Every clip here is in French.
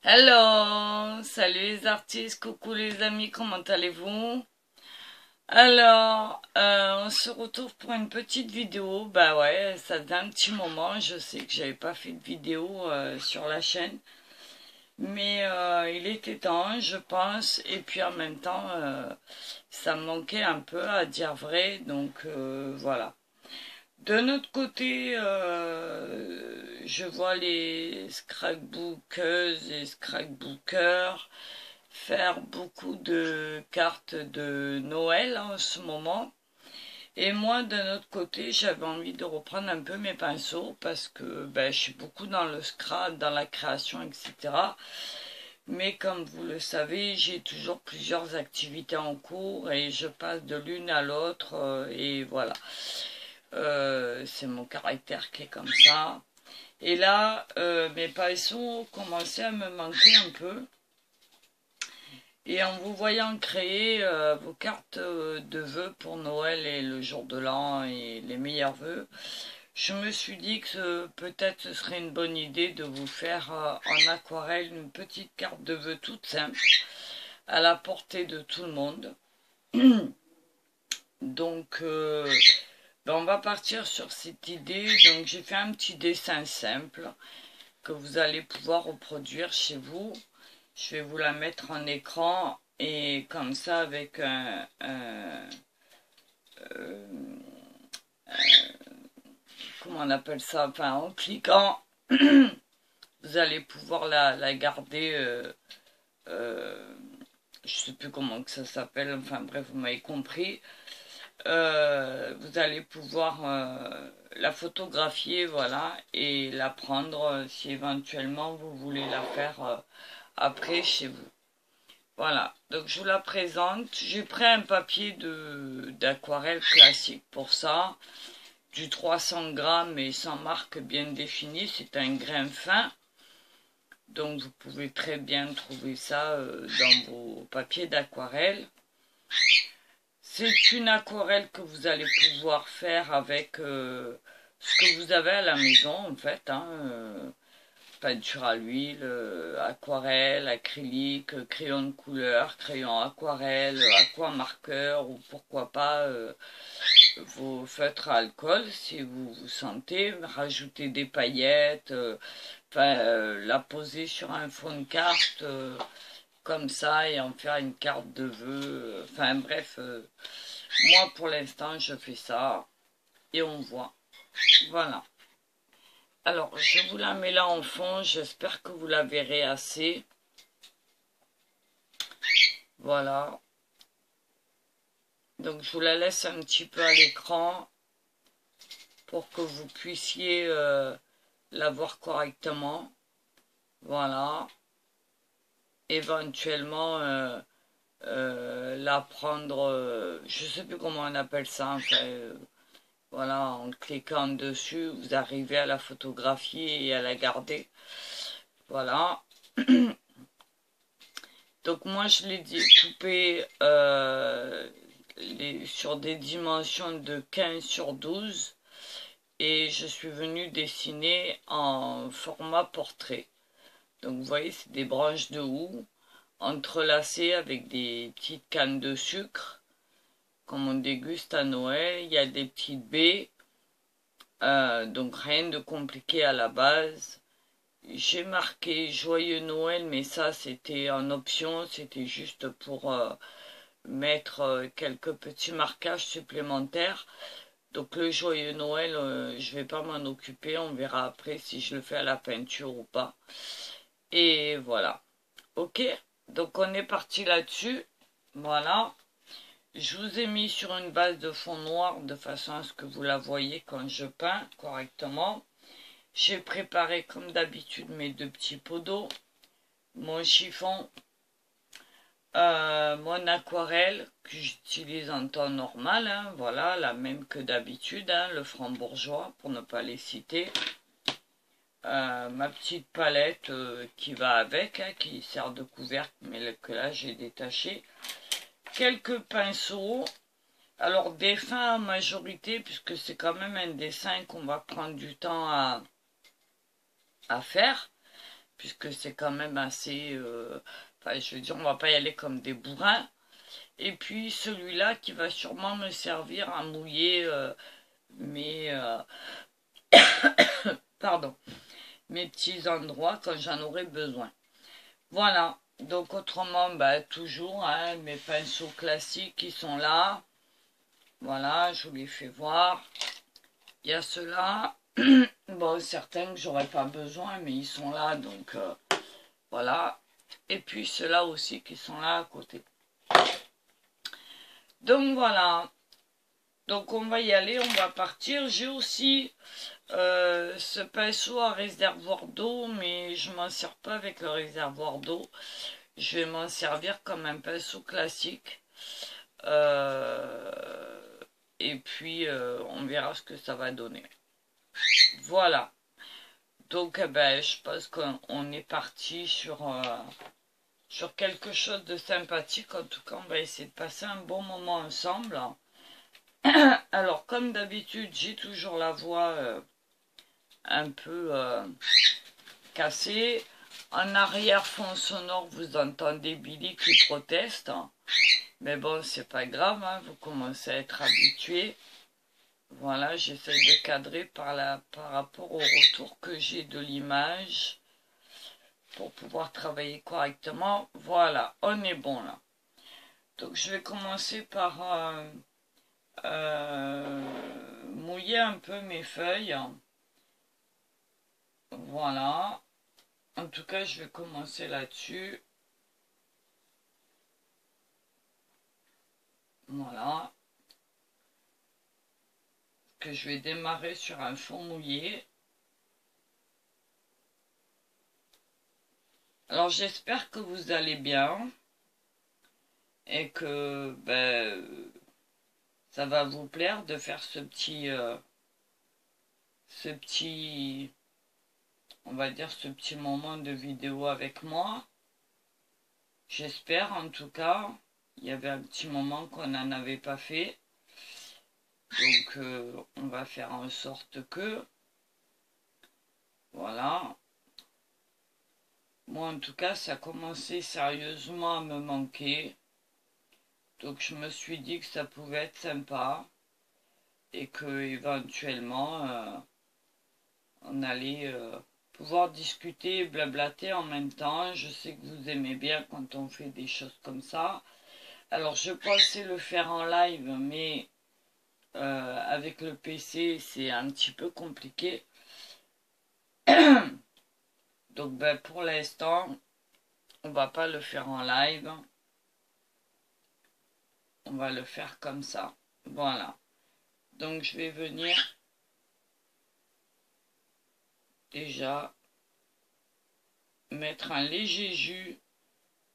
Hello, salut les artistes, coucou les amis, comment allez-vous? Alors, on se retrouve pour une petite vidéo. Bah ouais, ça faisait un petit moment, je sais que j'avais pas fait de vidéo sur la chaîne, mais il était temps, je pense, et puis en même temps, ça me manquait un peu à dire vrai, donc voilà. De notre côté, je vois les scrapbookeuses et scrapbookers faire beaucoup de cartes de Noël en ce moment. Et moi, de notre côté, j'avais envie de reprendre un peu mes pinceaux parce que ben, je suis beaucoup dans le scrap, dans la création, etc. Mais comme vous le savez, j'ai toujours plusieurs activités en cours et je passe de l'une à l'autre et voilà. C'est mon caractère qui est comme ça. Et là, mes pinceaux commençaient à me manquer un peu. Et en vous voyant créer vos cartes de vœux pour Noël et le jour de l'an et les meilleurs vœux, je me suis dit que peut-être ce serait une bonne idée de vous faire en aquarelle une petite carte de vœux toute simple, à la portée de tout le monde. Donc, ben on va partir sur cette idée. Donc, j'ai fait un petit dessin simple que vous allez pouvoir reproduire chez vous. Je vais vous la mettre en écran et comme ça avec comment on appelle ça, enfin en cliquant, vous allez pouvoir la garder, je sais plus comment que ça s'appelle, enfin bref, vous m'avez compris. Vous allez pouvoir la photographier, voilà, et la prendre si éventuellement vous voulez la faire après chez vous. Voilà, donc je vous la présente. J'ai pris un papier d'aquarelle classique pour ça, du 300 grammes et sans marque bien définie, c'est un grain fin. Donc vous pouvez très bien trouver ça dans vos papiers d'aquarelle. C'est une aquarelle que vous allez pouvoir faire avec ce que vous avez à la maison en fait, hein, peinture à l'huile, aquarelle, acrylique, crayon de couleur, crayon aquarelle, aquamarqueur ou pourquoi pas vos feutres à alcool si vous vous sentez, rajouter des paillettes, la poser sur un fond de carte comme ça et en faire une carte de vœux. Enfin bref, moi pour l'instant je fais ça et on voit. Voilà. Alors, je vous la mets là en fond, j'espère que vous la verrez assez. Voilà. Donc, je vous la laisse un petit peu à l'écran pour que vous puissiez la voir correctement. Voilà. Éventuellement, la prendre, je ne sais plus comment on appelle ça, enfin, voilà, en cliquant dessus, vous arrivez à la photographier et à la garder. Voilà. Donc moi je l'ai découpé sur des dimensions de 15 sur 12 et je suis venue dessiner en format portrait. Donc vous voyez c'est des branches de houx entrelacées avec des petites cannes de sucre comme on déguste à Noël. Il y a des petites baies, donc rien de compliqué à la base. J'ai marqué Joyeux Noël, mais ça c'était en option, c'était juste pour mettre quelques petits marquages supplémentaires. Donc le Joyeux Noël, je vais pas m'en occuper, on verra après si je le fais à la peinture ou pas. Et voilà. Ok, donc on est parti là-dessus. Voilà. Je vous ai mis sur une base de fond noir de façon à ce que vous la voyez quand je peins correctement. J'ai préparé comme d'habitude mes deux petits pots d'eau, mon chiffon, mon aquarelle que j'utilise en temps normal, hein, voilà, la même que d'habitude, hein, le franc-bourgeois pour ne pas les citer. Ma petite palette qui va avec, hein, qui sert de couvercle, mais que là j'ai détaché. Quelques pinceaux, alors des fins en majorité, puisque c'est quand même un dessin qu'on va prendre du temps à faire. puisque c'est quand même assez... enfin, je veux dire, on va pas y aller comme des bourrins. Et puis celui-là qui va sûrement me servir à mouiller mes... pardon, mes petits endroits quand j'en aurai besoin. Voilà, donc autrement, bah, toujours, hein, mes pinceaux classiques qui sont là. Voilà, je vous les fais voir. Il y a ceux-là. Bon, certains que j'aurais pas besoin, mais ils sont là, donc voilà. Et puis ceux-là aussi qui sont là à côté. Donc voilà. Donc on va y aller, on va partir. J'ai aussi ce pinceau à réservoir d'eau, mais je m'en sers pas avec le réservoir d'eau. Je vais m'en servir comme un pinceau classique. Et puis on verra ce que ça va donner. Voilà. Donc ben, je pense qu'on est parti sur quelque chose de sympathique. En tout cas, on va essayer de passer un bon moment ensemble. Alors, comme d'habitude, j'ai toujours la voix un peu cassée. En arrière-fond sonore, vous entendez Billy qui proteste. Mais bon, c'est pas grave, hein, vous commencez à être habitué. Voilà, j'essaie de cadrer par rapport au retour que j'ai de l'image pour pouvoir travailler correctement. Voilà, on est bon là. Donc je vais commencer par mouiller un peu mes feuilles. Voilà. En tout cas, je vais commencer là-dessus. Voilà. Que je vais démarrer sur un fond mouillé. Alors j'espère que vous allez bien et que ben, ça va vous plaire de faire ce petit, on va dire ce petit moment de vidéo avec moi. J'espère en tout cas. Il y avait un petit moment qu'on n'en avait pas fait. Donc on va faire en sorte que, voilà. Moi en tout cas ça a commencé sérieusement à me manquer. Donc je me suis dit que ça pouvait être sympa. Et que éventuellement on allait pouvoir discuter et blablater en même temps. Je sais que vous aimez bien quand on fait des choses comme ça. Alors je pensais le faire en live, mais avec le PC c'est un petit peu compliqué. Donc ben, pour l'instant on va pas le faire en live. On va le faire comme ça. Voilà. Donc je vais venir déjà mettre un léger jus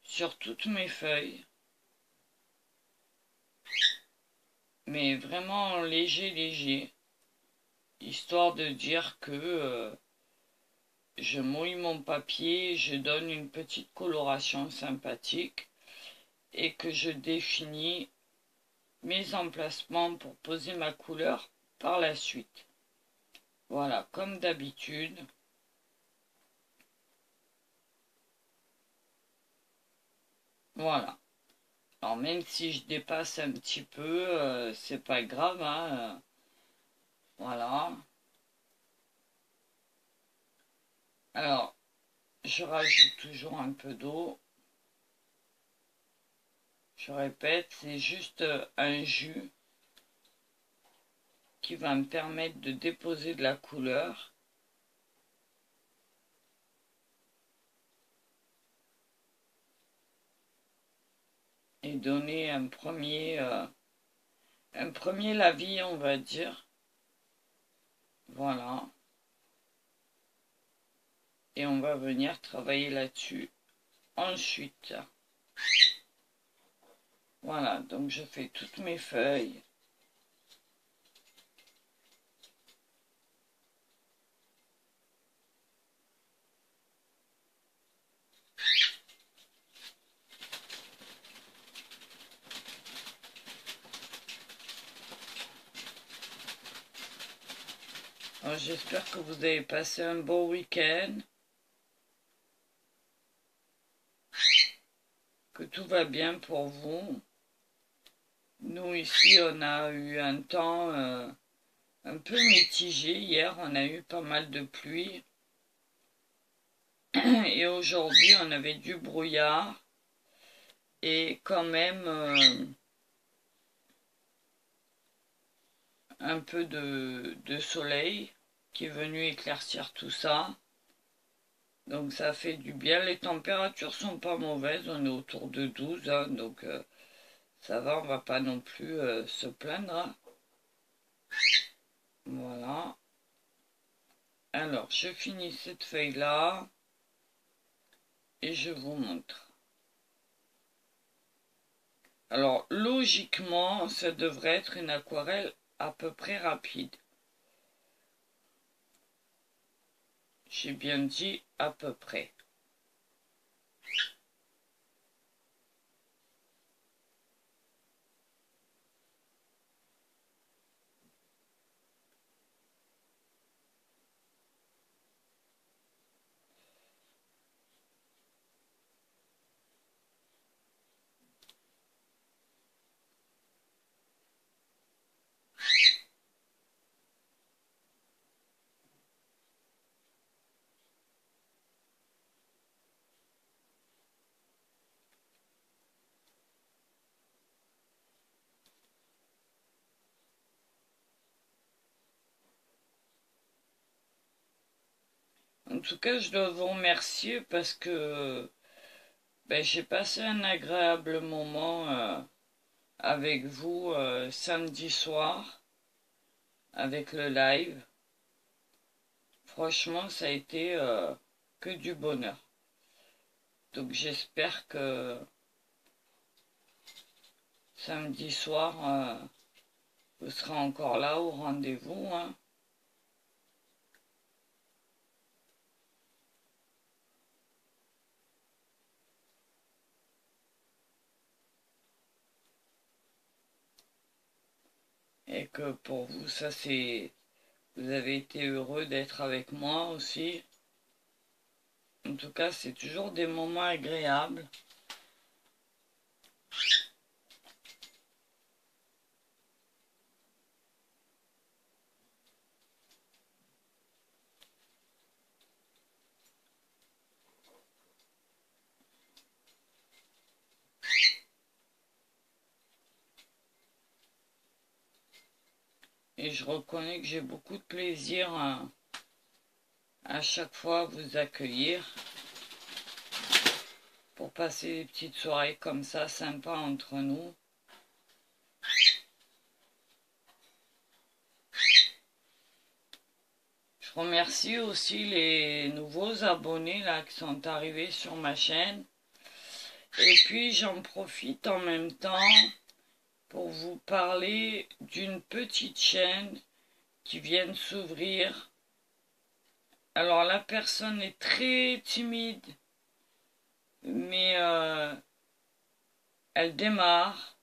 sur toutes mes feuilles. Mais vraiment léger, histoire de dire que je mouille mon papier, je donne une petite coloration sympathique et que je définis mes emplacements pour poser ma couleur par la suite. Voilà, comme d'habitude. Voilà. Alors même si je dépasse un petit peu, c'est pas grave, hein. Voilà. Alors, je rajoute toujours un peu d'eau. Je répète, c'est juste un jus qui va me permettre de déposer de la couleur. Et donner un premier lavis, on va dire. Voilà. Et on va venir travailler là-dessus ensuite. Voilà, donc je fais toutes mes feuilles. J'espère que vous avez passé un bon week-end. que tout va bien pour vous. Nous ici on a eu un temps un peu mitigé. Hier on a eu pas mal de pluie. Et aujourd'hui on avait du brouillard. Et quand même un peu de soleil qui est venu éclaircir tout ça. Donc ça fait du bien. Les températures sont pas mauvaises. On est autour de 12. Hein, donc ça va, on va pas non plus se plaindre. Hein. Voilà. Alors, je finis cette feuille-là. Et je vous montre. Alors, logiquement, ça devrait être une aquarelle à peu près rapide. J'ai bien dit à peu près. En tout cas, je dois vous remercier parce que j'ai passé un agréable moment avec vous samedi soir, avec le live. Franchement, ça a été que du bonheur. Donc j'espère que samedi soir, vous serez encore là au rendez-vous. Hein. Et que pour vous, ça c'est... Vous avez été heureux d'être avec moi aussi. En tout cas, c'est toujours des moments agréables. Et je reconnais que j'ai beaucoup de plaisir à chaque fois à vous accueillir pour passer des petites soirées comme ça, sympas entre nous. Je remercie aussi les nouveaux abonnés là qui sont arrivés sur ma chaîne. Et puis j'en profite en même temps pour vous parler d'une petite chaîne qui vient de s'ouvrir. Alors la personne est très timide, mais elle démarre.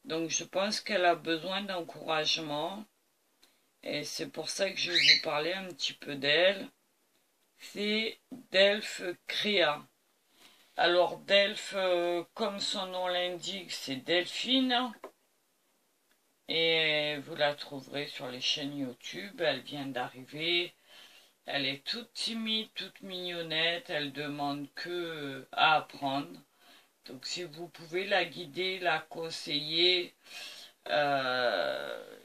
Donc je pense qu'elle a besoin d'encouragement. Et c'est pour ça que je vais vous parler un petit peu d'elle. C'est Delph Créa. Alors Delph, comme son nom l'indique, c'est Delphine. Et vous la trouverez sur les chaînes YouTube. Elle vient d'arriver. Elle est toute timide, toute mignonnette. Elle demande que à apprendre. Donc si vous pouvez la guider, la conseiller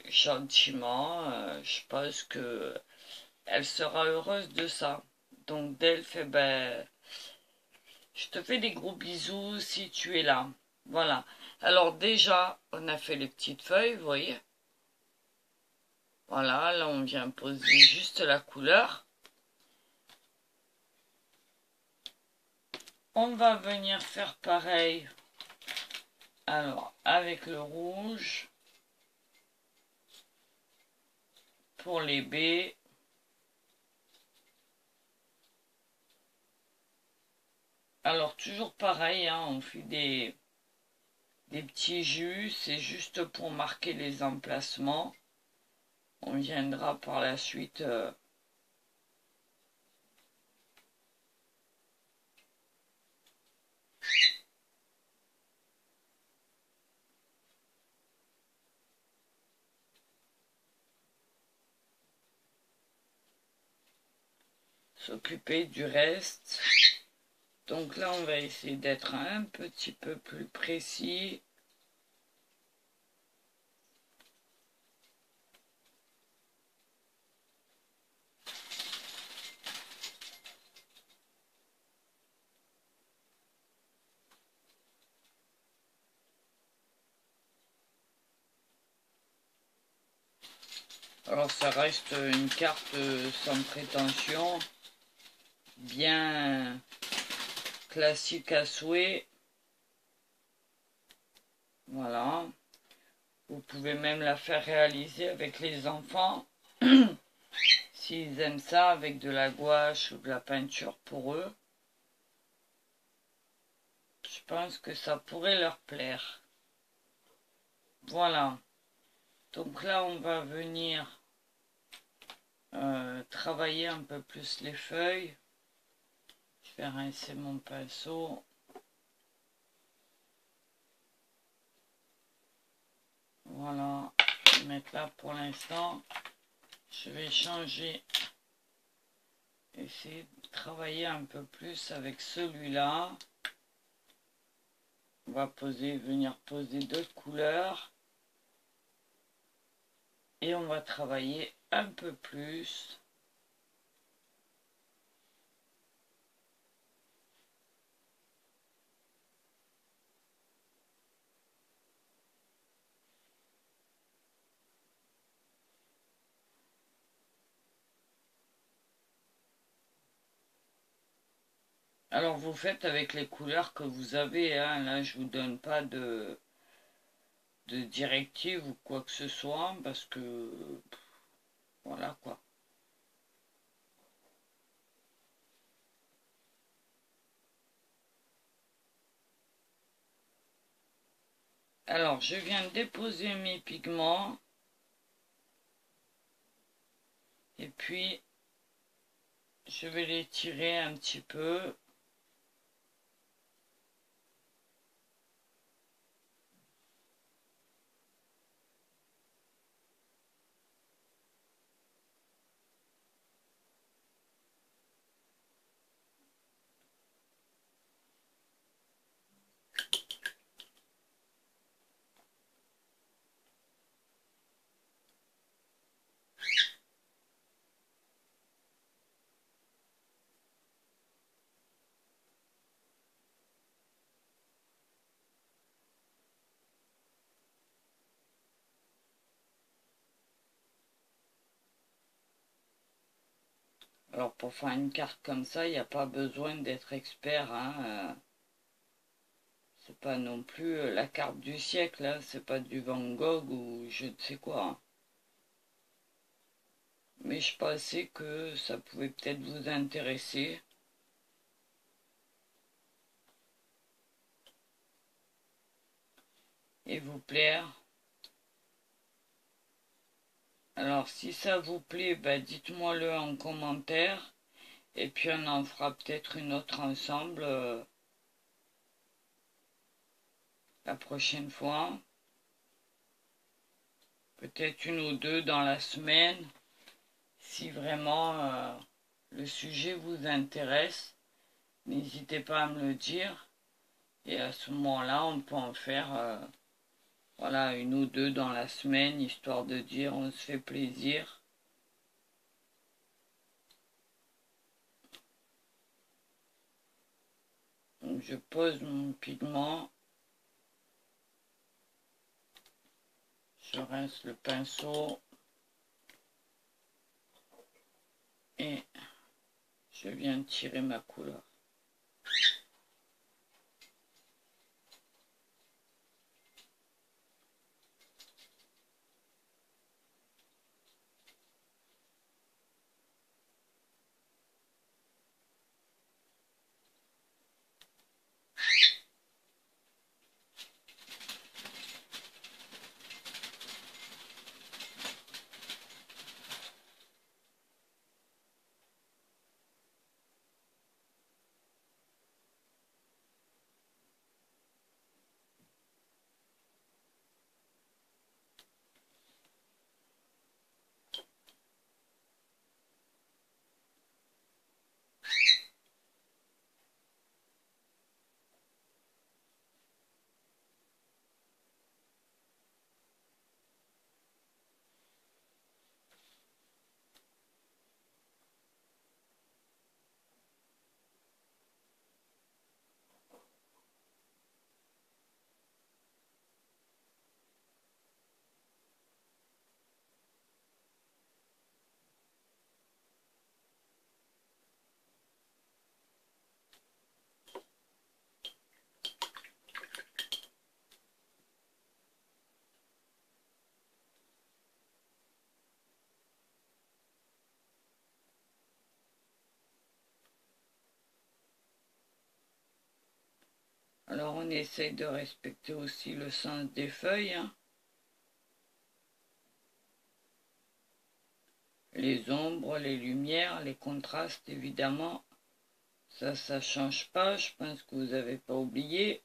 gentiment, je pense que elle sera heureuse de ça. Donc Delph, eh ben, je te fais des gros bisous si tu es là. Voilà. Alors déjà, on a fait les petites feuilles, vous voyez. Voilà, là on vient poser juste la couleur. On va venir faire pareil. Alors, avec le rouge. Pour les baies. Alors, toujours pareil, hein, on fait des petits jus. C'est juste pour marquer les emplacements. On viendra par la suite s'occuper du reste. Donc là, on va essayer d'être un petit peu plus précis. Alors ça reste une carte sans prétention, bien classique à souhait. Voilà. Vous pouvez même la faire réaliser avec les enfants, s'ils aiment ça, avec de la gouache ou de la peinture pour eux. Je pense que ça pourrait leur plaire. Voilà. Donc là, on va venir travailler un peu plus les feuilles. Je vais rincer mon pinceau. Voilà, je vais mettre là pour l'instant. Je vais changer, essayer de travailler un peu plus avec celui-là. On va venir poser d'autres couleurs. Et on va travailler un peu plus. Alors vous faites avec les couleurs que vous avez, hein. Là je vous donne pas de directive ou quoi que ce soit, parce que voilà quoi. Alors je viens de déposer mes pigments, et puis je vais les tirer un petit peu. Alors pour faire une carte comme ça, il n'y a pas besoin d'être expert, hein. C'est pas non plus la carte du siècle, hein. C'est pas du Van Gogh ou je ne sais quoi, hein. Mais je pensais que ça pouvait peut-être vous intéresser. Et vous plaire. Alors si ça vous plaît, bah, dites-moi-le en commentaire. Et puis on en fera peut-être une autre ensemble la prochaine fois. Peut-être une ou deux dans la semaine. Si vraiment le sujet vous intéresse, n'hésitez pas à me le dire. Et à ce moment-là, on peut en faire voilà, une ou deux dans la semaine, histoire de dire on se fait plaisir. Donc je pose mon pigment. Je rince le pinceau. Et je viens de tirer ma couleur. Alors on essaye de respecter aussi le sens des feuilles, hein. Les ombres, les lumières, les contrastes évidemment. Ça change pas, je pense que vous n'avez pas oublié.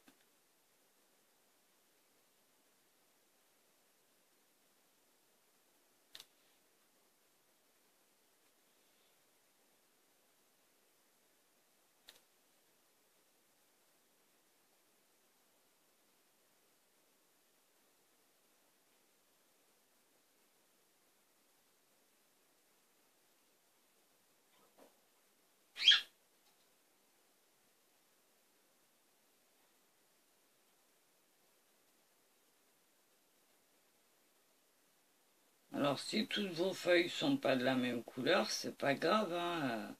Alors si toutes vos feuilles sont pas de la même couleur, c'est pas grave, hein.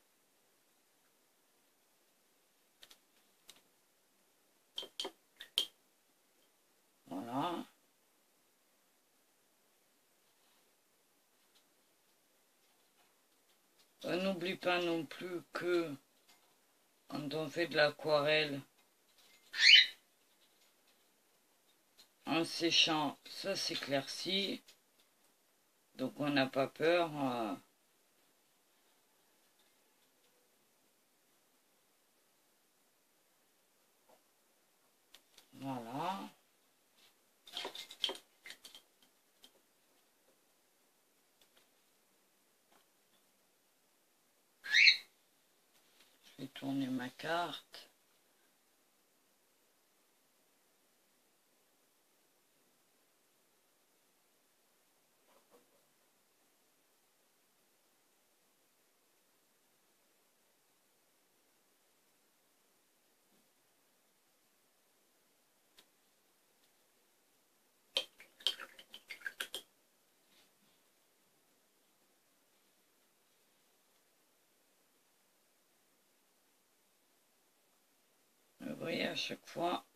Voilà. On n'oublie pas non plus que quand on fait de l'aquarelle, en séchant, ça s'éclaircit. Donc on n'a pas peur. Voilà. Je vais tourner ma carte. Vous voyez, à chaque fois,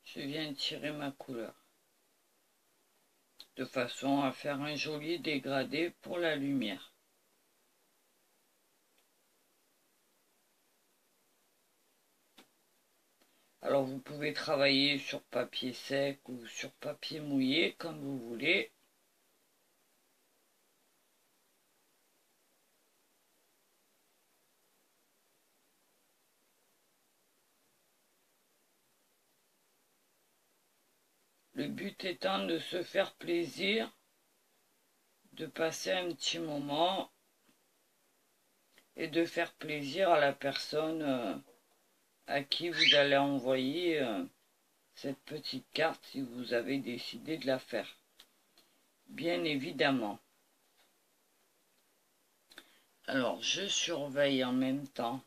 je viens tirer ma couleur. De façon à faire un joli dégradé pour la lumière. Alors vous pouvez travailler sur papier sec ou sur papier mouillé comme vous voulez. Le but étant de se faire plaisir, de passer un petit moment et de faire plaisir à la personne à qui vous allez envoyer cette petite carte si vous avez décidé de la faire. Bien évidemment. Alors je surveille en même temps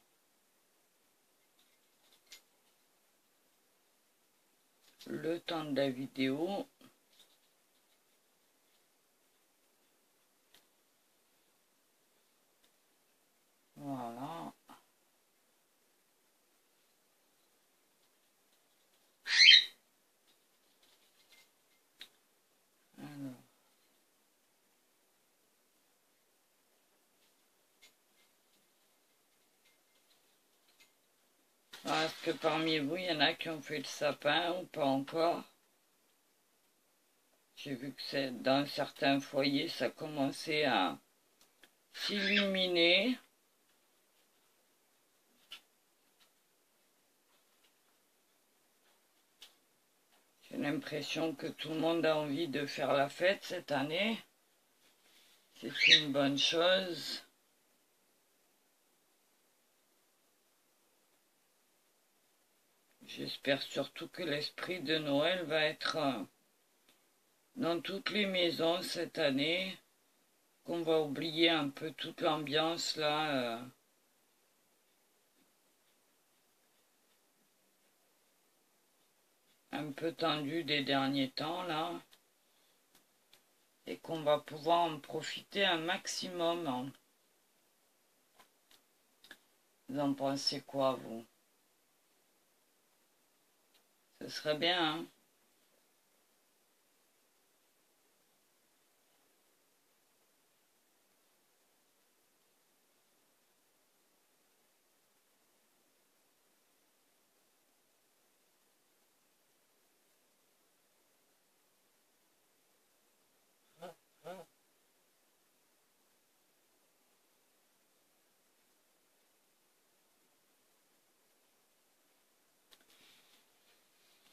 le temps de la vidéo. Voilà. Alors. Est-ce que parmi vous, il y en a qui ont fait le sapin ou pas encore? J'ai vu que dans certains foyers, ça commençait à s'illuminer. J'ai l'impression que tout le monde a envie de faire la fête cette année. C'est une bonne chose. J'espère surtout que l'esprit de Noël va être dans toutes les maisons cette année, qu'on va oublier un peu toute l'ambiance là. Un peu tendue des derniers temps là. Et qu'on va pouvoir en profiter un maximum, hein. Vous en pensez quoi, vous? Ce serait bien, hein?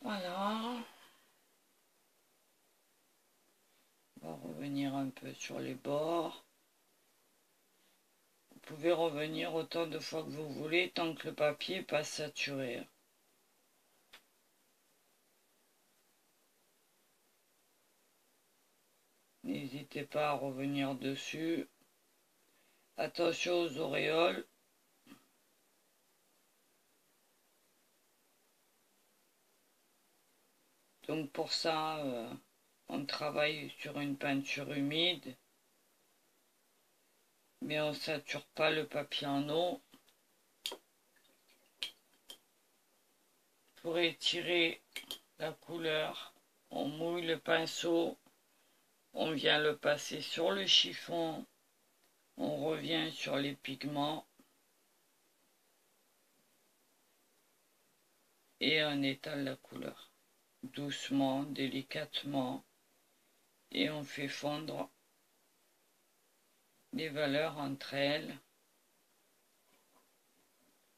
Voilà. On va revenir un peu sur les bords. Vous pouvez revenir autant de fois que vous voulez tant que le papier n'est pas saturé. N'hésitez pas à revenir dessus. Attention aux auréoles. Donc pour ça, on travaille sur une peinture humide. Mais on ne sature pas le papier en eau. Pour étirer la couleur, on mouille le pinceau. On vient le passer sur le chiffon. On revient sur les pigments. Et on étale la couleur. Doucement, délicatement. Et on fait fondre les valeurs entre elles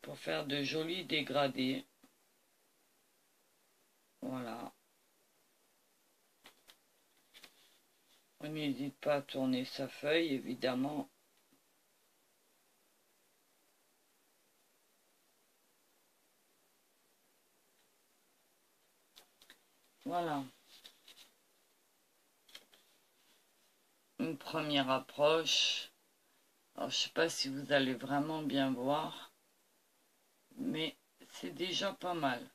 pour faire de jolis dégradés. Voilà. On n'hésite pas à tourner sa feuille, évidemment. Voilà. Une première approche. Alors, je ne sais pas si vous allez vraiment bien voir, mais c'est déjà pas mal.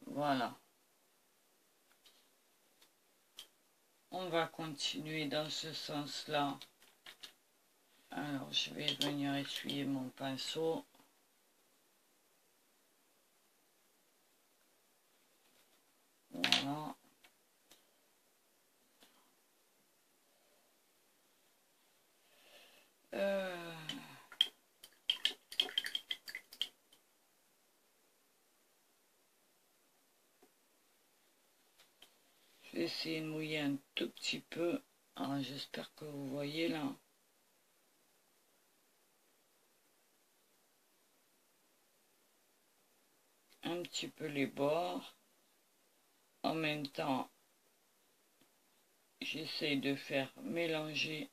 Voilà. On va continuer dans ce sens-là. Alors, je vais venir essuyer mon pinceau. Voilà. Je vais essayer de mouiller un tout petit peu. Alors, j'espère que vous voyez là. Un petit peu les bords. En même temps, j'essaye de faire mélanger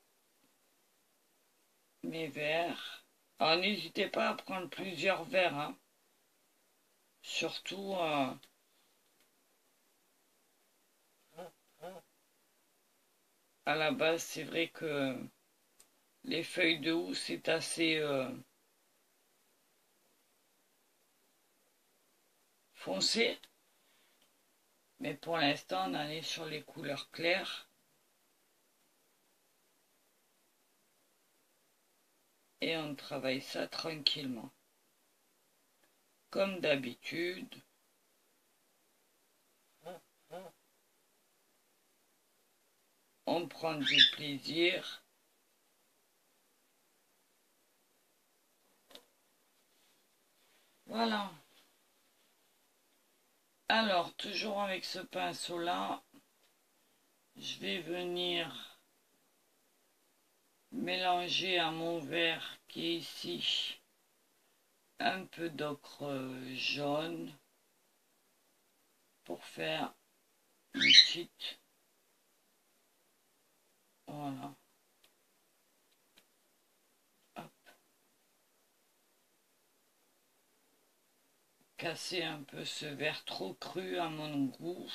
mes verres. Alors, n'hésitez pas à prendre plusieurs verres, hein. Surtout à la base, c'est vrai que les feuilles de housse, c'est assez foncé. Mais pour l'instant, on en est sur les couleurs claires. Et on travaille ça tranquillement. Comme d'habitude. On prend du plaisir. Voilà. Alors, toujours avec ce pinceau-là, je vais venir mélanger à mon verre qui est ici un peu d'ocre jaune pour faire une petite... Voilà. Hop. Casser un peu ce verre trop cru à mon goût.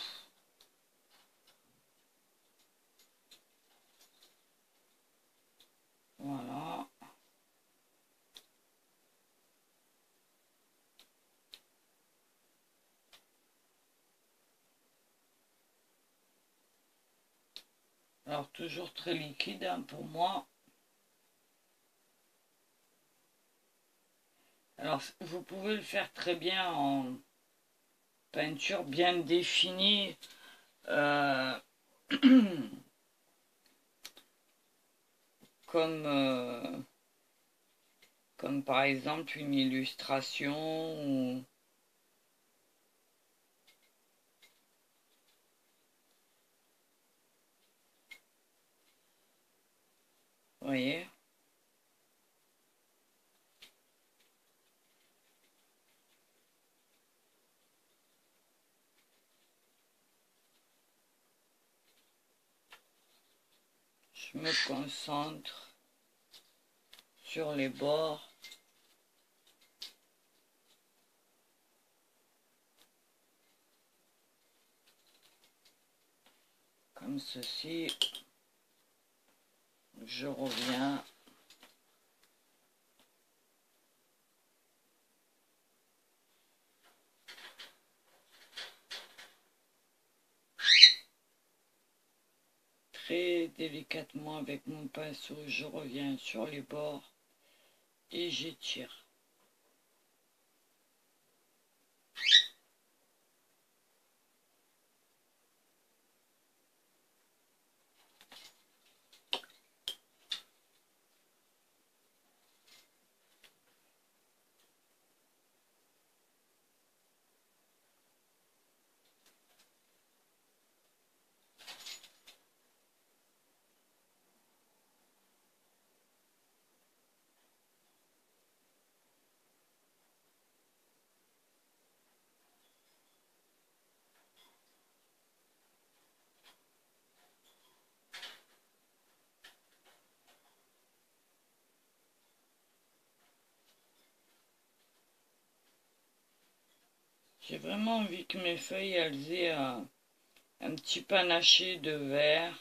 Voilà. Alors toujours très liquide hein, pour moi. Alors vous pouvez le faire très bien en peinture bien définie. Comme, comme par exemple une illustration ou... Vous voyez? Je me concentre sur les bords. Comme ceci. Je reviens. Très délicatement avec mon pinceau, je reviens sur les bords et j'étire. J'ai vraiment envie que mes feuilles elles aient un petit panaché de vert.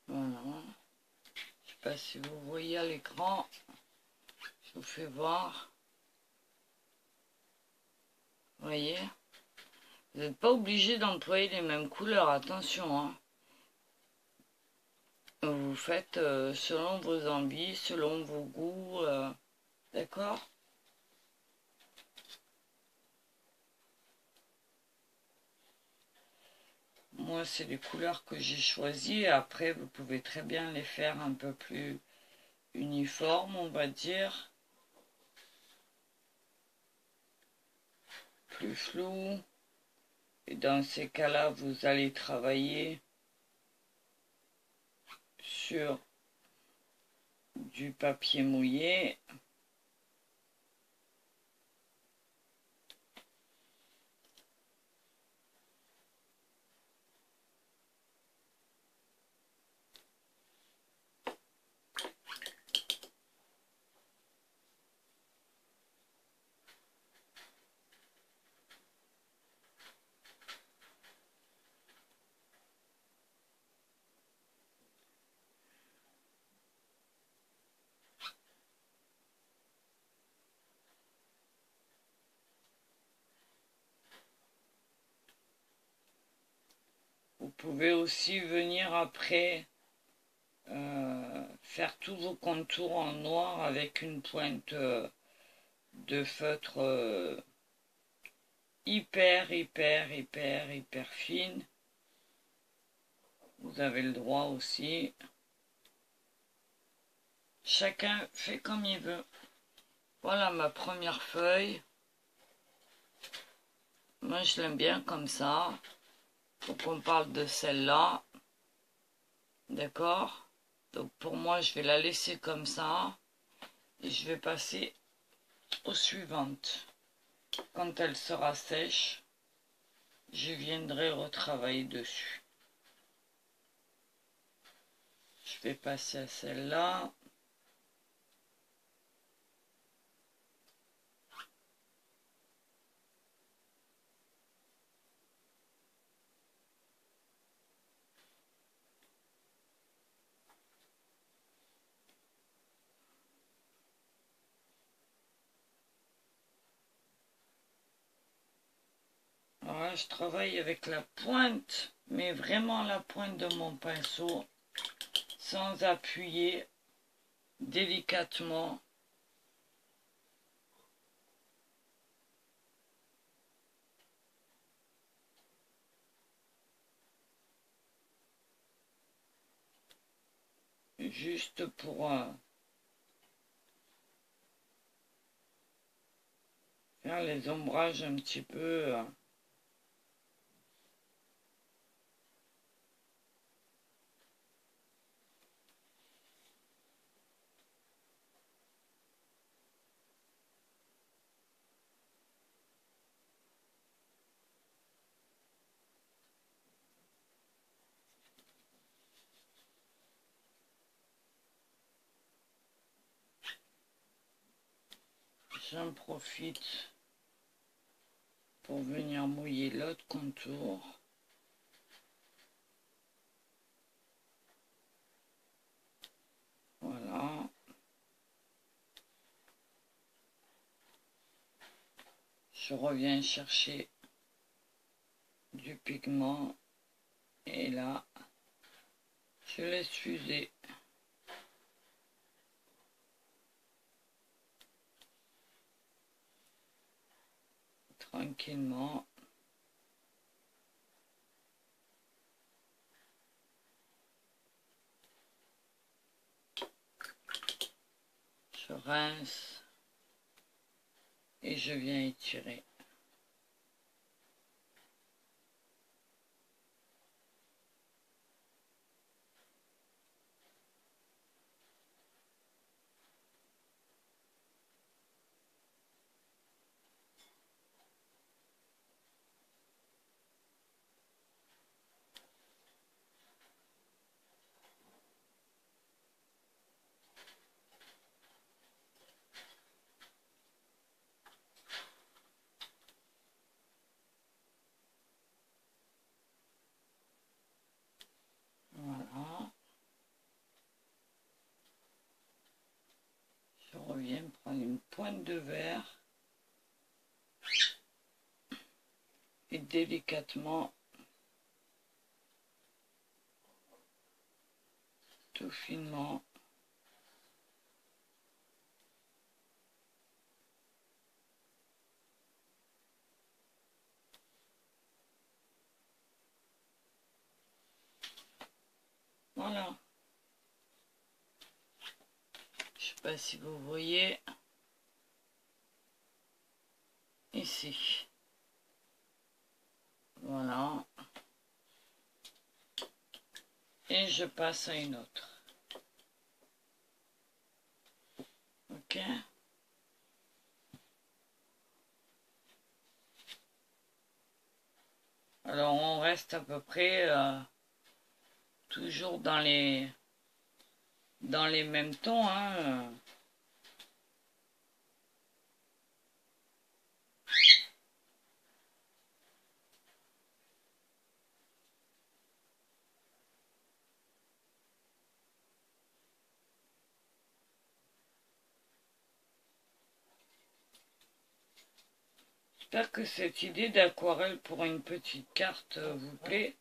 Voilà. Je sais pas si vous voyez à l'écran. Je vous fais voir. Vous voyez? Vous n'êtes pas obligé d'employer les mêmes couleurs, attention, hein. Vous faites selon vos envies, selon vos goûts, d'accord? Moi, c'est les couleurs que j'ai choisies. Après, vous pouvez très bien les faire un peu plus uniformes, on va dire. Plus flou. Et dans ces cas-là, vous allez travailler sur du papier mouillé. Vous pouvez aussi venir après faire tous vos contours en noir avec une pointe de feutre hyper fine. Vous avez le droit aussi. Chacun fait comme il veut. Voilà ma première feuille. Moi je l'aime bien comme ça. Donc on parle de celle-là. D'accord? Donc pour moi je vais la laisser comme ça. Et je vais passer aux suivantes. Quand elle sera sèche, je viendrai retravailler dessus. Je vais passer à celle-là. là, je travaille avec la pointe, mais vraiment la pointe de mon pinceau, sans appuyer, délicatement. Juste pour faire les ombrages un petit peu. J'en profite pour venir mouiller l'autre contour. Voilà. Je reviens chercher du pigment et là, je laisse fuser. Tranquillement. Je rince et je viens étirer. Voilà. Je reviens prendre une pointe de verre et délicatement, tout finement, voilà. Je sais pas si vous voyez ici. Voilà. Et je passe à une autre. Ok. Alors on reste à peu près toujours dans les mêmes tons, hein. J'espère que cette idée d'aquarelle pour une petite carte vous plaît.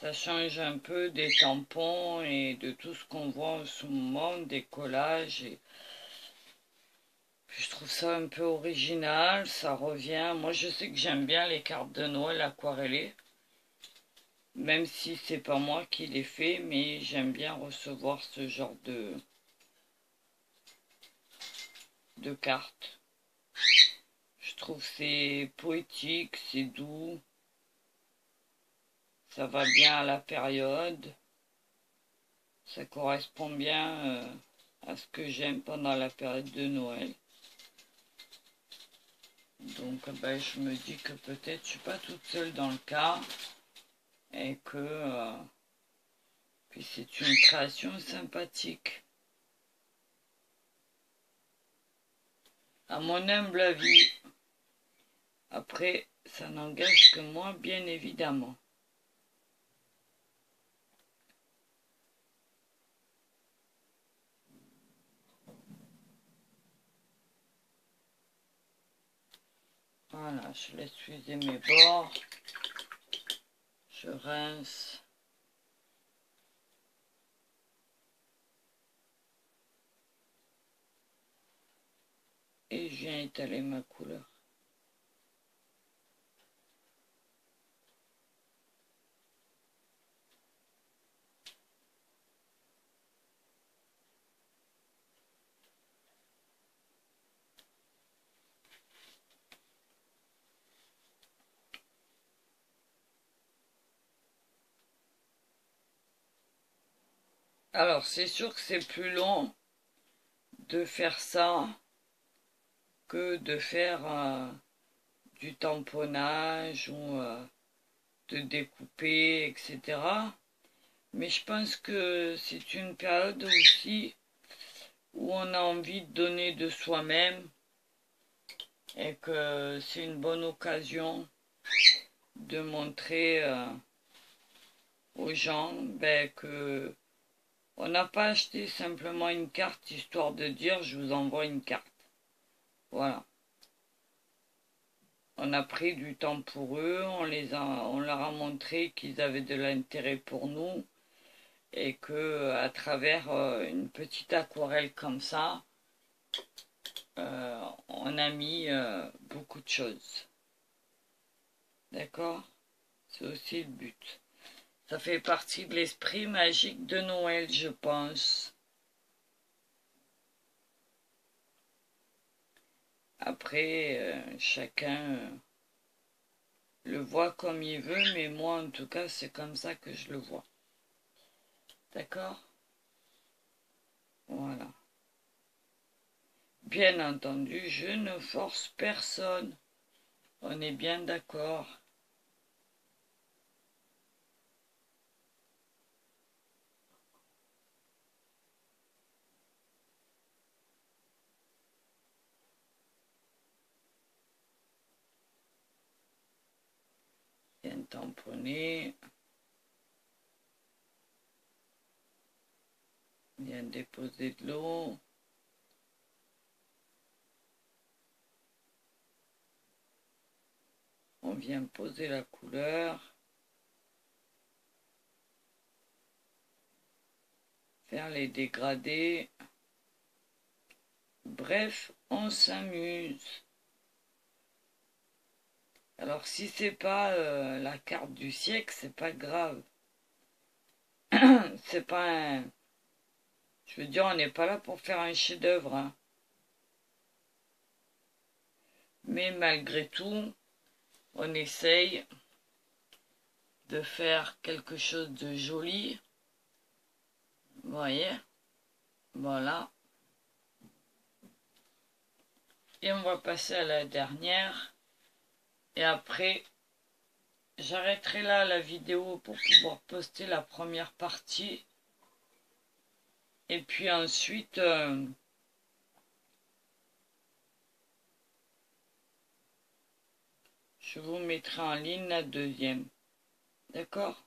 Ça change un peu des tampons et de tout ce qu'on voit en ce moment, des collages. Et je trouve ça un peu original, ça revient. Moi je sais que j'aime bien les cartes de Noël aquarellées. Même si c'est pas moi qui les fais, mais j'aime bien recevoir ce genre de cartes. Je trouve c'est poétique, c'est doux. Ça va bien à la période. Ça correspond bien à ce que j'aime pendant la période de Noël. Donc ben, je me dis que peut-être je suis pas toute seule dans le cas et que puis c'est une création sympathique. À mon humble avis. Après, ça n'engage que moi, bien évidemment. Voilà, je laisse fuser mes bords. Je rince. Et je viens étaler ma couleur. Alors, c'est sûr que c'est plus long de faire ça que de faire du tamponnage ou de découper, etc. Mais je pense que c'est une période aussi où on a envie de donner de soi-même et que c'est une bonne occasion de montrer aux gens que on n'a pas acheté simplement une carte histoire de dire je vous envoie une carte. Voilà. On a pris du temps pour eux, on leur a montré qu'ils avaient de l'intérêt pour nous et que à travers une petite aquarelle comme ça, on a mis beaucoup de choses. D'accord? C'est aussi le but. Ça fait partie de l'esprit magique de Noël, je pense. Après, chacun le voit comme il veut, mais moi, en tout cas, c'est comme ça que je le vois. D'accord? Voilà. Bien entendu, je ne force personne. On est bien d'accord. Bien tamponné. Bien déposer de l'eau. On vient poser la couleur. Faire les dégradés. Bref, on s'amuse. Alors si c'est pas la carte du siècle, c'est pas grave. C'est pas un... Je veux dire, on n'est pas là pour faire un chef-d'œuvre, hein. Mais malgré tout, on essaye de faire quelque chose de joli. Vous voyez? Voilà. Et on va passer à la dernière. Et après, j'arrêterai là la vidéo pour pouvoir poster la première partie. Et puis ensuite, je vous mettrai en ligne la deuxième. D'accord?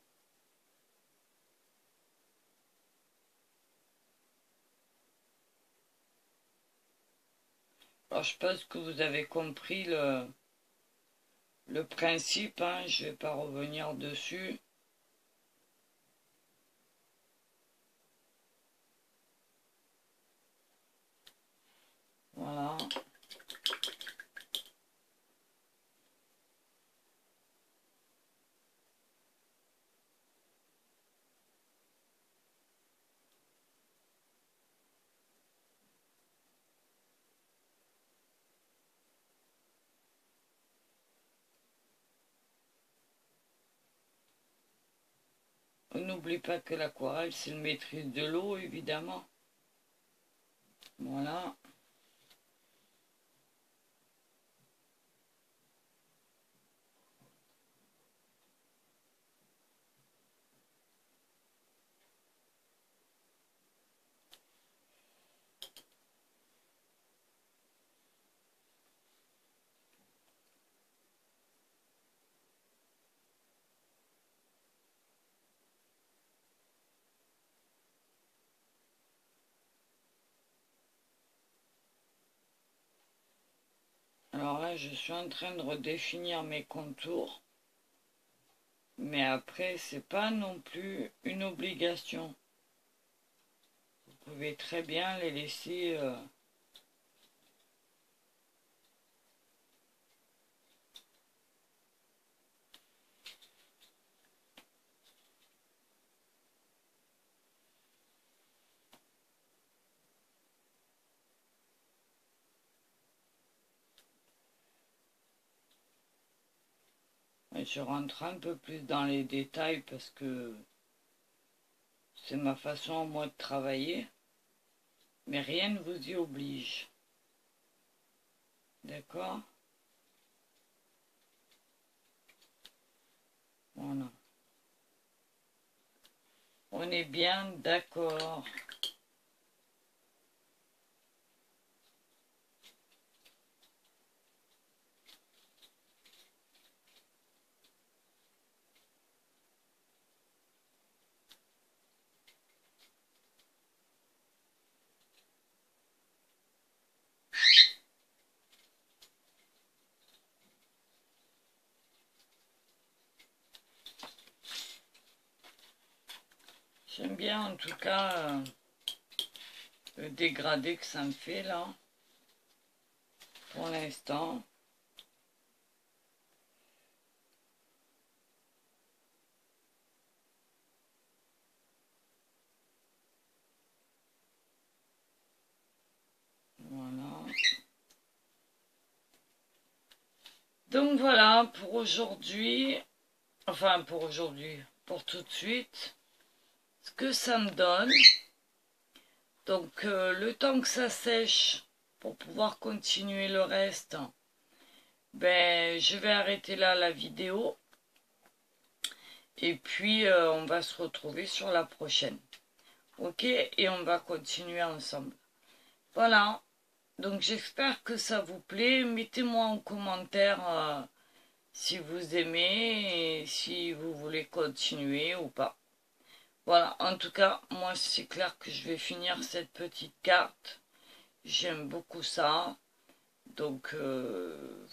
Alors je pense que vous avez compris le principe, hein, je ne vais pas revenir dessus. Voilà. On n'oublie pas que l'aquarelle, c'est une maîtrise de l'eau, évidemment. Voilà. je suis en train de redéfinir mes contours. Mais après, c'est pas non plus une obligation. Vous pouvez très bien les laisser... Je rentre un peu plus dans les détails parce que c'est ma façon, moi, de travailler. Mais rien ne vous y oblige. D'accord? Voilà. On est bien d'accord. J'aime bien en tout cas le dégradé que ça me fait là. Pour l'instant. Voilà. Donc voilà pour aujourd'hui. Enfin pour aujourd'hui. Pour tout de suite. Ce que ça me donne. Donc le temps que ça sèche pour pouvoir continuer le reste, ben je vais arrêter là la vidéo et puis on va se retrouver sur la prochaine. Ok, et on va continuer ensemble. Voilà, donc j'espère que ça vous plaît. Mettez-moi en commentaire si vous aimez et si vous voulez continuer ou pas. Voilà, en tout cas, moi c'est clair que je vais finir cette petite carte. J'aime beaucoup ça. Donc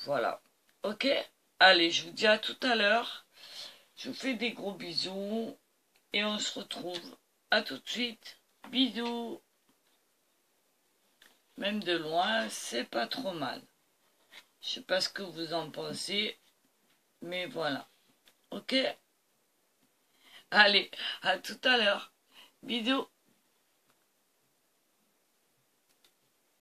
voilà. Ok, allez, je vous dis à tout à l'heure. Je vous fais des gros bisous. Et on se retrouve. À tout de suite. Bisous. Même de loin, c'est pas trop mal. Je sais pas ce que vous en pensez. Mais voilà. Ok. Allez, à tout à l'heure. Bisous.